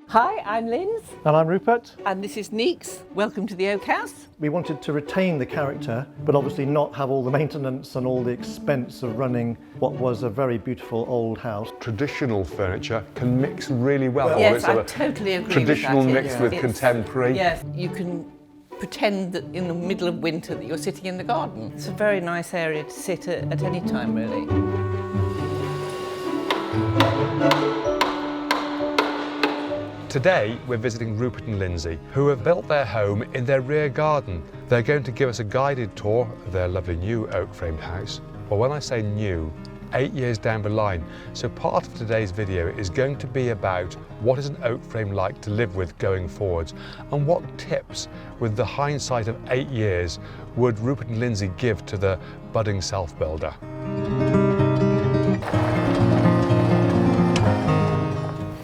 Hi, I'm Linz. And I'm Rupert. And this is Neeks. Welcome to the Oak House. We wanted to retain the character, but obviously not have all the maintenance and all the expense of running what was a very beautiful old house. Traditional furniture can mix really well. Yes, I totally agree traditional with that. mixed with contemporary. Yes, you can pretend that in the middle of winter that you're sitting in the garden. It's a very nice area to sit at any time, really. Today we're visiting Rupert and Lindsay, who have built their home in their rear garden. They're going to give us a guided tour of their lovely new oak framed house. Well, when I say new, 8 years down the line. So part of today's video is going to be about what is an oak frame like to live with going forwards, and what tips, with the hindsight of 8 years, would Rupert and Lindsay give to the budding self-builder.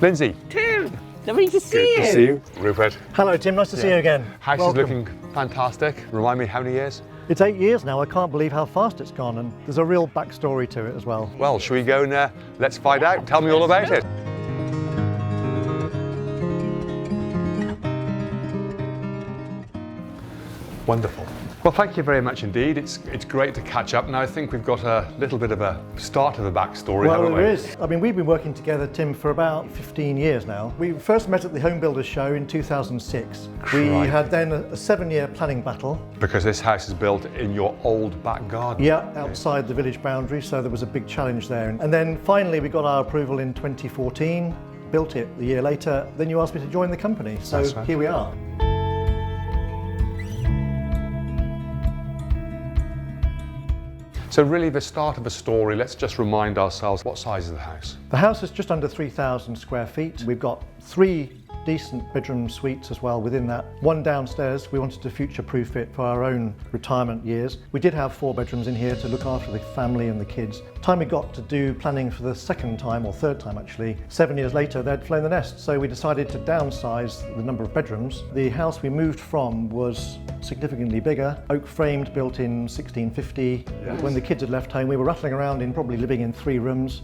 Lindsay. Tim, lovely to see you. Good to see you, Rupert. Hello Tim, nice to see you again. House Welcome. is looking fantastic. Remind me, how many years? It's 8 years now, I can't believe how fast it's gone, and there's a real backstory to it as well. Well, shall we go and let's find out? Tell me all about it. Wonderful. Well, thank you very much indeed. It's great to catch up. Now, I think we've got a little bit of a start of the backstory, haven't we? Well, there is. I mean, we've been working together, Tim, for about 15 years now. We first met at the Home Builders Show in 2006. We had then a 7-year planning battle. Because this house is built in your old back garden. Yeah, outside the village boundary, so there was a big challenge there. And then finally we got our approval in 2014, built it the year later. Then you asked me to join the company, so right. Here we are. So really the start of a story, let's just remind ourselves, what size is the house? The house is just under 3,000 square feet. We've got 3 decent bedroom suites as well within that. One downstairs, we wanted to future-proof it for our own retirement years. We did have 4 bedrooms in here to look after the family and the kids. Time we got to do planning for the second time, or third time actually, 7 years later they'd flown the nest. So we decided to downsize the number of bedrooms. The house we moved from was significantly bigger, oak framed, built in 1650. Yes. When the kids had left home, we were rattling around in probably living in 3 rooms.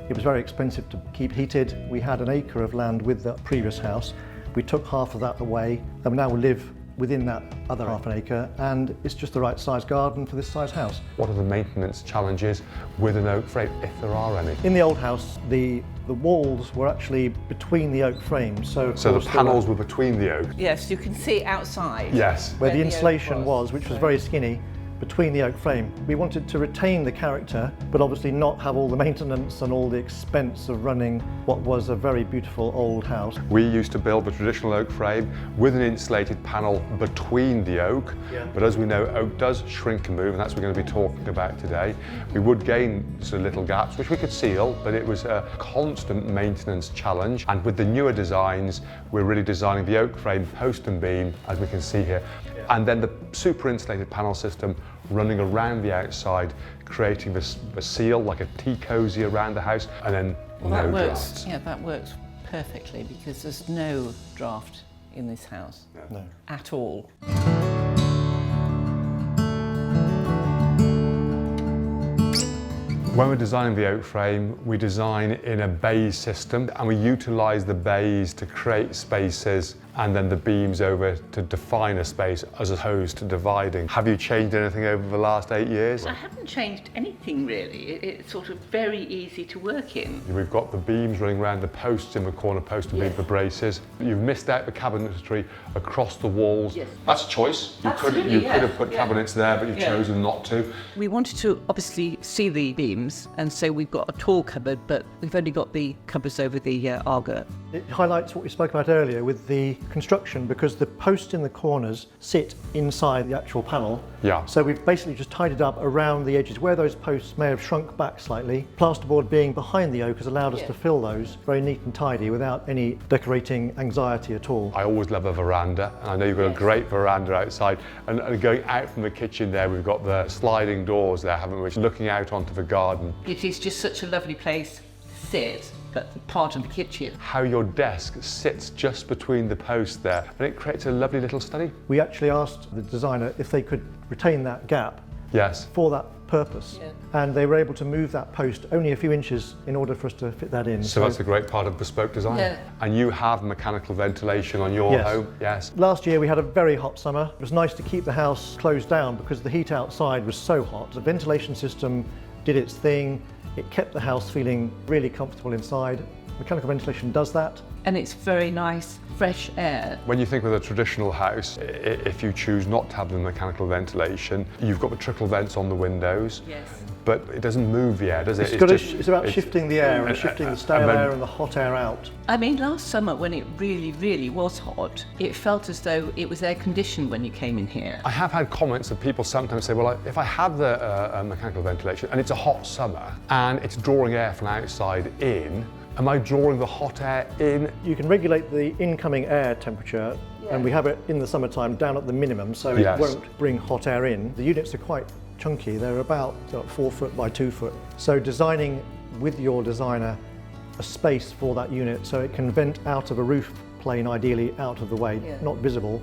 It was very expensive to keep heated. We had an acre of land with the previous house. We took half of that away, and now we live within that other half an acre, and it's just the right size garden for this size house. What are the maintenance challenges with an oak frame, if there are any? In the old house, the walls were actually between the oak frames, so the panels were between the oak? Yes, you can see outside. Yes. Where the insulation was, which was very skinny, between the oak frame. We wanted to retain the character, but obviously not have all the maintenance and all the expense of running what was a very beautiful old house. We used to build the traditional oak frame with an insulated panel between the oak, but as we know, oak does shrink and move, and that's what we're going to be talking about today. We would gain sort of little gaps, which we could seal, but it was a constant maintenance challenge. And with the newer designs, we're really designing the oak frame post and beam, as we can see here, and then the super insulated panel system running around the outside, creating this seal like a tea cozy around the house, and then no drafts. Yeah, that works perfectly because there's no draft in this house at all. When we're designing the oak frame, we design in a bays system, and we utilise the bays to create spaces and then the beams over to define a space as opposed to dividing. Have you changed anything over the last 8 years? I haven't changed anything really. It's sort of very easy to work in. We've got the beams running around the posts in the corner post and beam for braces. You've missed out the cabinetry across the walls. Yes. That's a choice. You could have put cabinets there, but you've chosen not to. We wanted to obviously see the beams, and so we've got a tall cupboard, but we've only got the cupboards over the argot. It highlights what we spoke about earlier with the construction, because the posts in the corners sit inside the actual panel. Yeah. So we've basically just tied it up around the edges where those posts may have shrunk back slightly. Plasterboard being behind the oak has allowed us to fill those very neat and tidy without any decorating anxiety at all. I always love a veranda, and I know you've got a great veranda outside. And going out from the kitchen there, we've got the sliding doors there, haven't we? Looking out onto the garden. It is just such a lovely place to sit, but the part of the kitchen. How your desk sits just between the posts there, and it creates a lovely little study. We actually asked the designer if they could retain that gap Yes. for that purpose. Yeah. And they were able to move that post only a few inches in order for us to fit that in. So that's the great part of bespoke design. Yeah. And you have mechanical ventilation on your Yes. home? Yes. Last year we had a very hot summer. It was nice to keep the house closed down because the heat outside was so hot. The ventilation system did its thing. It kept the house feeling really comfortable inside. Mechanical ventilation does that. And it's very nice, fresh air. When you think of a traditional house, if you choose not to have the mechanical ventilation, you've got the trickle vents on the windows. Yes. But it doesn't move the air, does it? It's about shifting the air and shifting the stale then- air and the hot air out. I mean, last summer when it really, really was hot, it felt as though it was air conditioned when you came in here. I have had comments of people sometimes say, well, if I have the mechanical ventilation and it's a hot summer and it's drawing air from outside in, am I drawing the hot air in? You can regulate the incoming air temperature, and we have it in the summertime down at the minimum, so Yes. it won't bring hot air in. The units are quite chunky. They're about 4 foot by 2 foot. So designing with your designer a space for that unit so it can vent out of a roof plane, ideally out of the way, not visible,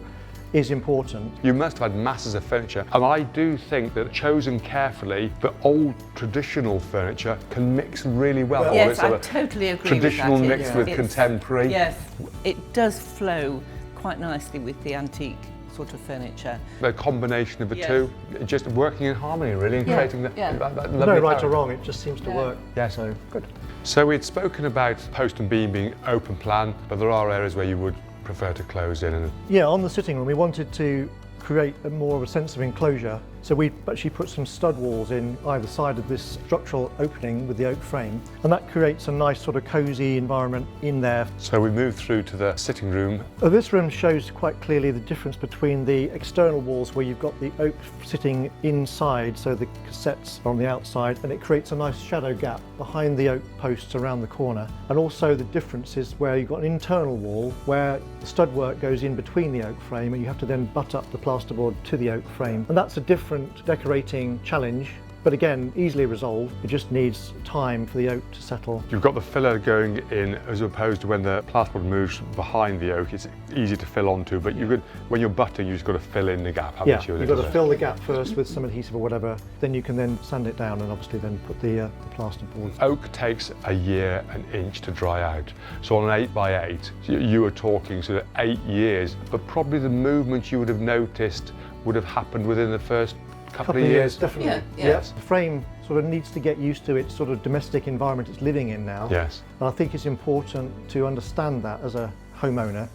is important. You must have had masses of furniture, and I do think that chosen carefully, the old traditional furniture can mix really well. All Yes, this sort I of totally agree traditional with that. mixed with contemporary. Yes, it does flow quite nicely with the antique sort of furniture. The combination of the Yes. two, just working in harmony really, and creating that lovely No right or character. wrong, it just seems to work. Yes. So good. So we'd spoken about post and beam being open plan, but there are areas where you would prefer to close in. And Yeah, on the sitting room we wanted to create more of a sense of enclosure. So we actually put some stud walls in either side of this structural opening with the oak frame, and that creates a nice sort of cosy environment in there. so we moved through to the sitting room. This room shows quite clearly the difference between the external walls where you've got the oak sitting inside, so the cassettes are on the outside, and it creates a nice shadow gap behind the oak posts around the corner. And also the difference is where you've got an internal wall where the stud work goes in between the oak frame, and you have to then butt up the plasterboard to the oak frame. And that's a different decorating challenge, but again, easily resolved. It just needs time for the oak to settle. You've got the filler going in as opposed to when the plasterboard moves behind the oak, it's easy to fill onto, but you could, when you're butting, you just got to fill in the gap, haven't Yeah, you? a you've got little to bit? fill the gap first with some adhesive or whatever, then you can then sand it down and obviously then put the plasterboard. Oak takes a year, an inch to dry out. So on an 8x8, you were talking sort of 8 years, but probably the movement you would have noticed would have happened within the first couple of years. Definitely. Yeah, yeah. The frame sort of needs to get used to its sort of domestic environment it's living in now. Yes. And I think it's important to understand that as a homeowner,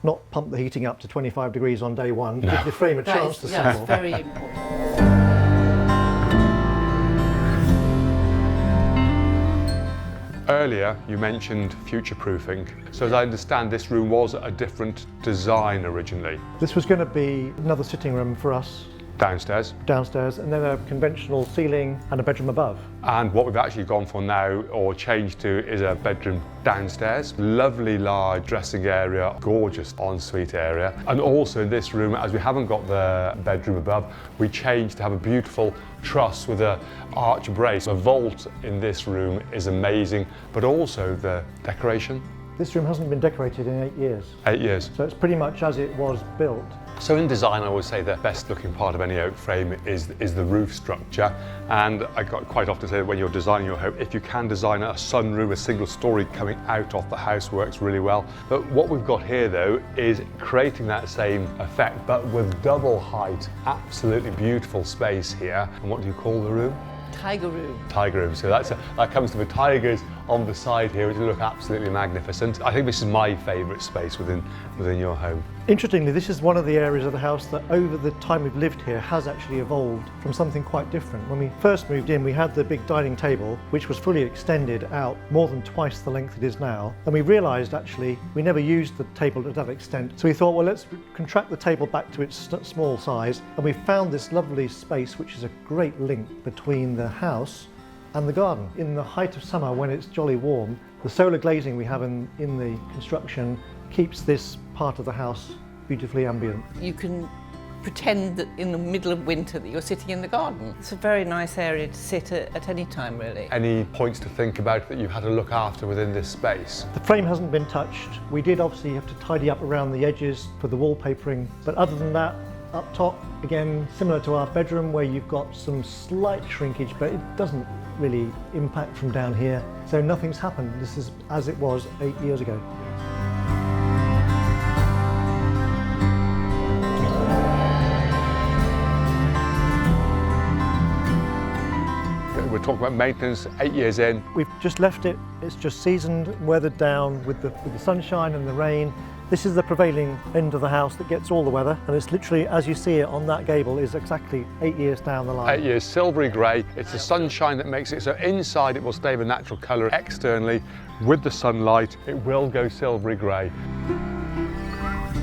not pump the heating up to 25 degrees on day one, give the frame a That chance is to yeah, settle. very important. Earlier, you mentioned future-proofing. So as I understand, this room was a different design originally. This was going to be another sitting room for us Downstairs. downstairs, and then a conventional ceiling and a bedroom above. And what we've actually gone for now, or changed to, is a bedroom downstairs. Lovely large dressing area, gorgeous ensuite area. And also in this room, as we haven't got the bedroom above, we changed to have a beautiful truss with an arch brace. The vault in this room is amazing, but also the decoration. This room hasn't been decorated in 8 years, 8 years. so it's pretty much as it was built. So in design, I always say the best looking part of any oak frame is the roof structure. And I quite often say that when you're designing your home, if you can design a sunroom, a single story coming out of the house works really well. But what we've got here though is creating that same effect, but with double height. Absolutely beautiful space here. And what do you call the room? Tiger room. Tiger room. So that comes to the tigers on the side here, which look absolutely magnificent. I think this is my favourite space within your home. Interestingly, this is one of the areas of the house that over the time we've lived here has actually evolved from something quite different. When we first moved in, we had the big dining table, which was fully extended out more than twice the length it is now. And we realised actually we never used the table to that extent. So we thought, well, let's contract the table back to its small size. And we found this lovely space, which is a great link between the house and the garden. In the height of summer, when it's jolly warm, the solar glazing we have in the construction keeps this part of the house beautifully ambient. You can pretend that in the middle of winter that you're sitting in the garden. It's a very nice area to sit at any time, really. Any points to think about that you've had to look after within this space? The frame hasn't been touched. We did obviously have to tidy up around the edges for the wallpapering, but other than that, up top, again, similar to our bedroom where you've got some slight shrinkage, but it doesn't really impact from down here. So nothing's happened. This is as it was 8 years ago. We're talking about maintenance 8 years in. We've just left it. It's just seasoned, weathered down with the sunshine and the rain. This is the prevailing end of the house that gets all the weather, and it's literally, as you see it on that gable, is exactly 8 years down the line. 8 years, silvery grey. It's the sunshine that makes it so inside it will stay the natural colour. Externally, with the sunlight, it will go silvery grey.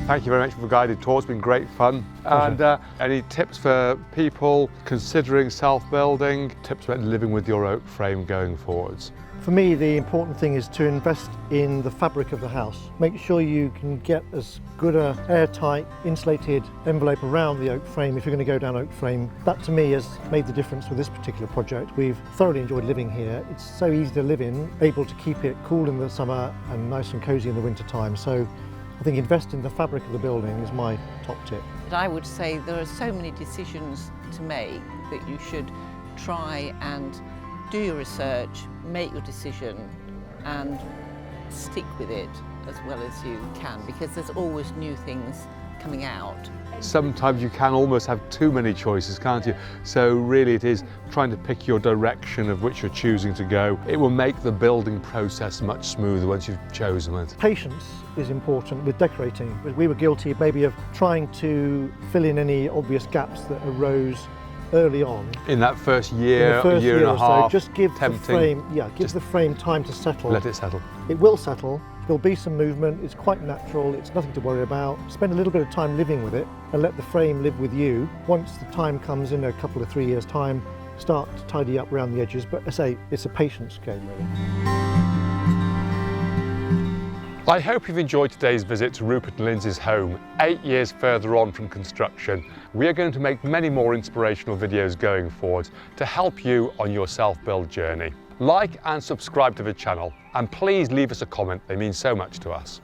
Thank you very much for the guided tour. It's been great fun. And any tips for people considering self-building? Tips about living with your oak frame going forwards? For me, the important thing is to invest in the fabric of the house. Make sure you can get as good a airtight, insulated envelope around the oak frame if you're going to go down oak frame. That to me has made the difference with this particular project. We've thoroughly enjoyed living here. It's so easy to live in, able to keep it cool in the summer and nice and cosy in the winter time. So I think invest in the fabric of the building is my top tip. But I would say there are so many decisions to make that you should try and do your research, make your decision and stick with it as well as you can, because there's always new things coming out. Sometimes you can almost have too many choices, can't you? So really it is trying to pick your direction of which you're choosing to go. It will make the building process much smoother once you've chosen it. Patience is important with decorating. We were guilty maybe of trying to fill in any obvious gaps that arose early on. In that first year, year and a or half, so, just give tempting. the frame time to settle. Let it settle. It will settle. There'll be some movement. It's quite natural. It's nothing to worry about. Spend a little bit of time living with it and let the frame live with you. Once the time comes in a couple of 3 years' time, start to tidy up around the edges. But I say it's a patience game, really. I hope you've enjoyed today's visit to Rupert and Lindsay's home, 8 years further on from construction. We are going to make many more inspirational videos going forward to help you on your self-build journey. Like and subscribe to the channel, and please leave us a comment. They mean so much to us.